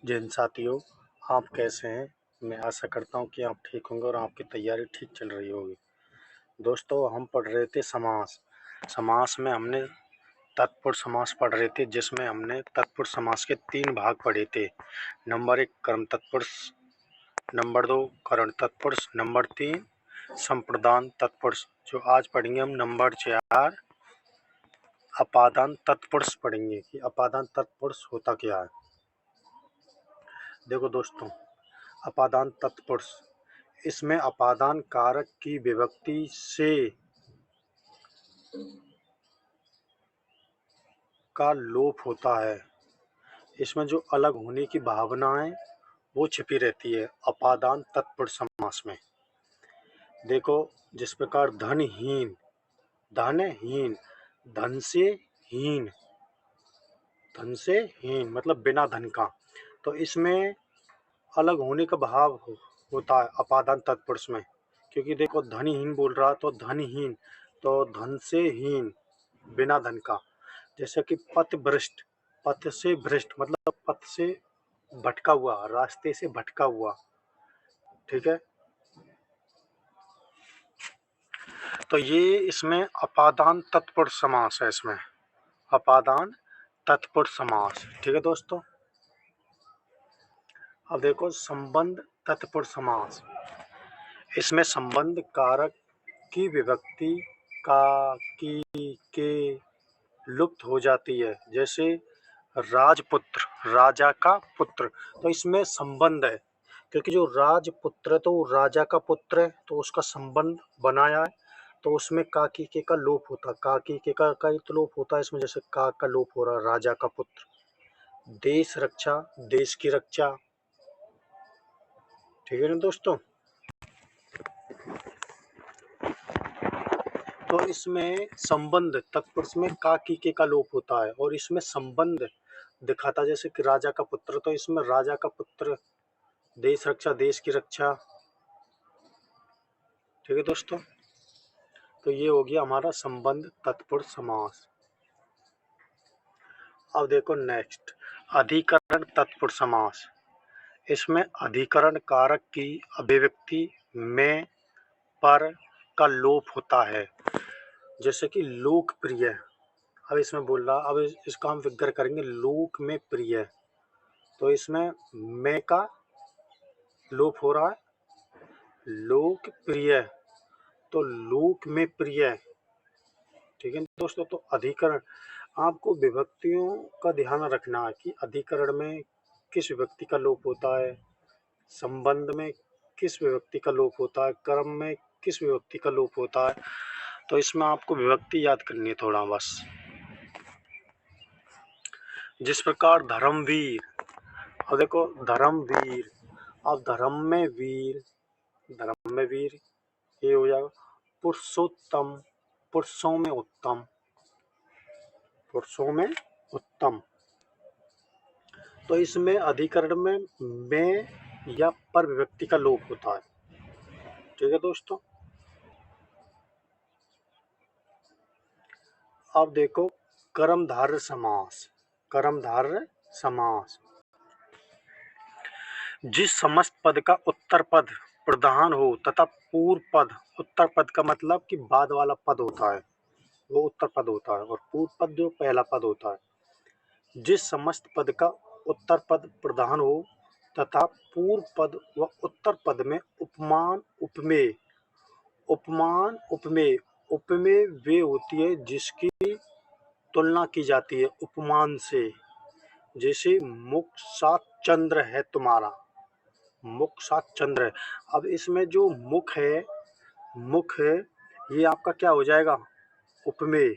जिन साथियों, आप कैसे हैं? मैं आशा करता हूँ कि आप ठीक होंगे और आपकी तैयारी ठीक चल रही होगी। दोस्तों, हम पढ़ रहे थे समास। समास में हमने तत्पुरुष समास पढ़ रहे थे, जिसमें हमने तत्पुरुष समास के 3 भाग पढ़े थे। नंबर 1 कर्म तत्पुरुष, नंबर 2 करण तत्पुरुष, नंबर 3 संप्रदान तत्पुरुष। जो आज पढ़ेंगे हम नंबर 4 अपादान तत्पुरुष पढ़ेंगे कि अपादान तत्पुरुष होता क्या है। देखो दोस्तों, अपादान तत्पुरुष, इसमें अपादान कारक की विभक्ति से का लोप होता है। इसमें जो अलग होने की भावनाएं वो छिपी रहती है अपादान तत्पुरुष समास में। देखो, जिस प्रकार धनहीन, धनहीन, धन से हीन, धन से हीन मतलब बिना धन का, तो इसमें अलग होने का भाव होता है अपादान तत्पुरुष में। क्योंकि देखो, धनहीन बोल रहा तो धनहीन, तो धन से हीन, बिना धन का। जैसे कि पथ भ्रष्ट, पथ से भ्रष्ट मतलब पथ से भटका हुआ, रास्ते से भटका हुआ। ठीक है, तो ये इसमें अपादान तत्पुरुष समास है। इसमें अपादान तत्पुरुष समास। ठीक है दोस्तों, अब देखो संबंध तत्पुरुष समास। इसमें संबंध कारक की विभक्ति का, की, के लुप्त हो जाती है। जैसे राजपुत्र, राजा का पुत्र, तो इसमें संबंध है, क्योंकि जो राजपुत्र है तो वो राजा का पुत्र है, तो उसका संबंध बनाया है, तो उसमें का की के का लोप होता है। का की के का तो लोप होता है इसमें। जैसे का लोप हो रहा है, राजा का पुत्र। देश रक्षा, देश की रक्षा। ठीक है ना दोस्तों, तो इसमें संबंध तत्पुरुष में का की के का लोप होता है और इसमें संबंध दिखाता है। जैसे कि राजा का पुत्र, तो इसमें राजा का पुत्र, देश रक्षा, देश की रक्षा। ठीक है दोस्तों, तो ये हो गया हमारा संबंध तत्पुरुष समास। अब देखो नेक्स्ट, अधिकरण तत्पुरुष समास। इसमें अधिकरण कारक की अभिव्यक्ति में पर का लोप होता है। जैसे कि लोकप्रिय, अब इसमें बोल रहा, अब इसका हम विग्रह करेंगे लोक में प्रिय, तो इसमें में का लोप हो रहा है, लोकप्रिय, तो लोक में प्रिय। ठीक है दोस्तों, तो अधिकरण, आपको विभक्तियों का ध्यान रखना है कि अधिकरण में किस विभक्ति का लोप होता है, संबंध में किस विभक्ति का लोप होता है, कर्म में किस विभक्ति का लोप होता है। तो इसमें आपको विभक्ति याद करनी है थोड़ा बस। जिस प्रकार धर्मवीर, अब देखो धर्मवीर, अब धर्म में वीर, धर्म में वीर ये हो जाएगा। पुरुषोत्तम, पुरुषों में उत्तम, पुरुषों में उत्तम, तो इसमें अधिकरण में या पर विभक्ति का लोप होता है। ठीक है दोस्तों, अब देखो कर्मधारय समास। कर्मधारय समास, जिस समस्त पद का उत्तर पद प्रधान हो तथा पूर्व पद, उत्तर पद का मतलब कि बाद वाला पद होता है वो उत्तर पद होता है, और पूर्व पद जो पहला पद होता है। जिस समस्त पद का उत्तर पद प्रधान हो तथा पूर्व पद व उत्तर पद में उपमान उपमेय, उपमान उपमेय, उपमेय वे होती है जिसकी तुलना की जाती है उपमान से। जैसे मुख सात चंद्र है तुम्हारा, मुख सात चंद्र है। अब इसमें जो मुख है, मुख है, ये आपका क्या हो जाएगा, उपमेय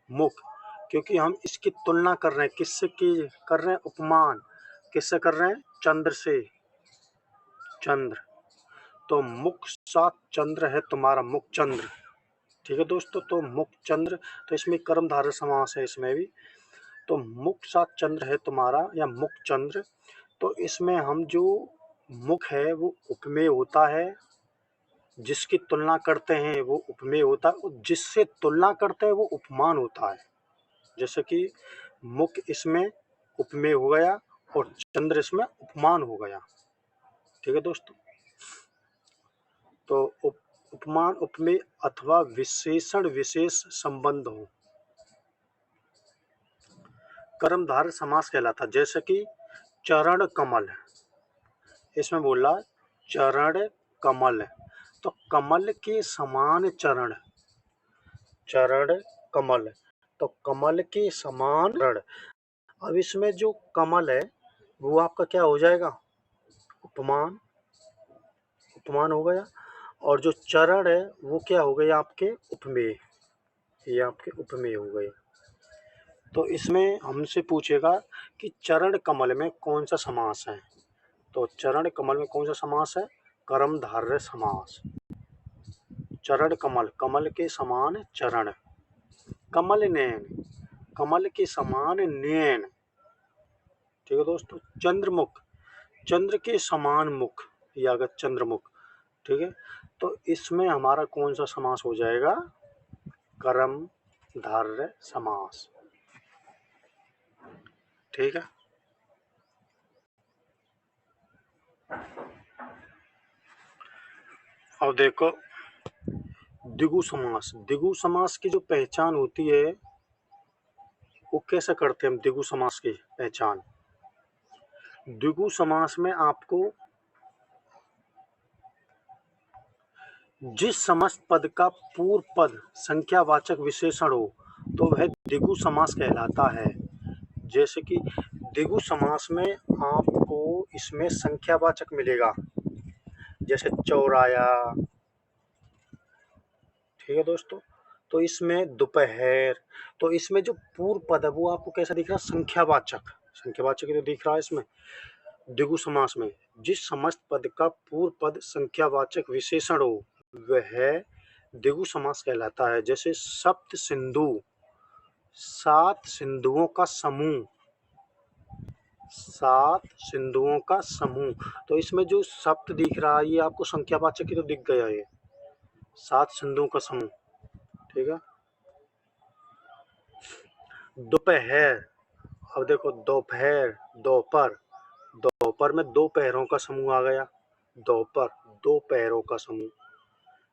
मुख, क्योंकि हम इसकी तुलना कर रहे हैं, किससे की कर रहे हैं, उपमान किससे कर रहे हैं, चंद्र से, चंद्र। तो मुख सात चंद्र है तुम्हारा, मुख चंद्र। ठीक है दोस्तों, तो मुख चंद्र, तो इसमें कर्मधारय समास है इसमें भी। तो मुख सात चंद्र है तुम्हारा या मुख चंद्र, तो इसमें हम जो मुख है वो उपमेय होता है, जिसकी तुलना करते हैं वो उपमेय होता है, और जिससे तुलना करते हैं वो उपमान होता है। जैसे कि मुख इसमें उपमेय हो गया और चंद्र इसमें उपमान हो गया। ठीक है दोस्तों, तो उपमान उपमेय अथवा विशेषण विशेष संबंध हो, कर्मधारय समास कहलाता। जैसे कि चरण कमल, इसमें बोला चरण कमल, तो कमल के समान चरण, चरण कमल, तो कमल के समान चरण। अब इसमें जो कमल है वो आपका क्या हो जाएगा, उपमान, उपमान हो गया। और जो चरण है वो क्या हो गए आपके उपमेय, ये आपके उपमेय हो गए। तो इसमें हमसे पूछेगा कि चरण कमल में कौन सा समास है, तो चरण कमल में कौन सा समास है, कर्मधारय समास। चरण कमल, कमल के समान चरण, कमल नयन, कमल के समान नयन। ठीक है दोस्तों, चंद्रमुख, चंद्र के समान मुख, या अगर चंद्रमुख। ठीक है, तो इसमें हमारा कौन सा समास हो जाएगा, कर्मधारय समास। ठीक है, अब देखो द्विगु समास। द्विगु समास की जो पहचान होती है वो कैसे करते हैं हम द्विगु समास की पहचान। द्विगु समास में आपको जिस समस्त पद का पूर्व पद संख्यावाचक विशेषण हो तो वह द्विगु समास कहलाता है। जैसे कि द्विगु समास में आपको इसमें संख्यावाचक मिलेगा, जैसे चौराया। ठीक है दोस्तों, तो इसमें दोपहर, तो इसमें जो पूर्व पद है वो आपको कैसा दिख रहा है, संख्यावाचक, संख्यावाचक तो दिख रहा है इसमें। द्विगु समास में जिस समस्त पद का पूर्व पद संख्यावाचक विशेषण हो वह द्विगु समास कहलाता है। जैसे सप्त सिंधु, 7 सिंधुओं का समूह, 7 सिंधुओं का समूह, तो इसमें जो सप्त दिख रहा है ये आपको संख्यावाचक ही तो दिख गया, ये 7 सिंधुओं का समूह। ठीक है, दोपहर, अब देखो दोपहर, दोपहर, दोपहर में 2 पैरों का समूह आ गया, दोपहर, 2 पैरों का समूह।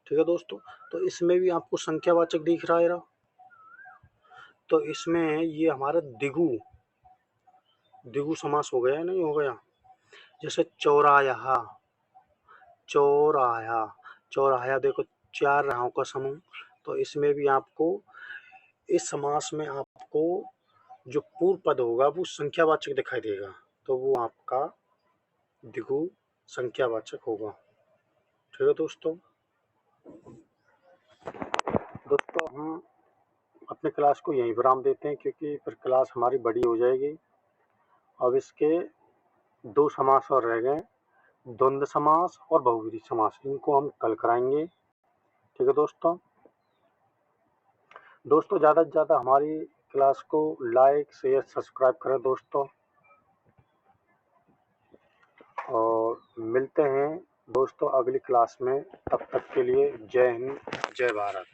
ठीक है दोस्तों, तो इसमें भी आपको संख्यावाचक दिख रहा है। तो इसमें ये हमारा द्विगु, द्विगु समास हो गया, नहीं हो गया। जैसे चौराया, चौराया, चौराया देखो 4 राहों का समूह, तो इसमें भी आपको इस समास में आपको जो पूर्व पद होगा वो संख्यावाचक दिखाई देगा, तो वो आपका द्विगु संख्यावाचक होगा। ठीक है दोस्तों, हम अपने क्लास को यहीं विराम देते हैं क्योंकि फिर क्लास हमारी बड़ी हो जाएगी। अब इसके 2 समास और रह गए, द्वंद्व समास और बहुव्रीहि समास, इनको हम कल कराएंगे। ठीक है दोस्तों, ज़्यादा से ज़्यादा हमारी क्लास को लाइक शेयर सब्सक्राइब करें दोस्तों, और मिलते हैं दोस्तों अगली क्लास में। तब तक के लिए जय हिंद, जय भारत।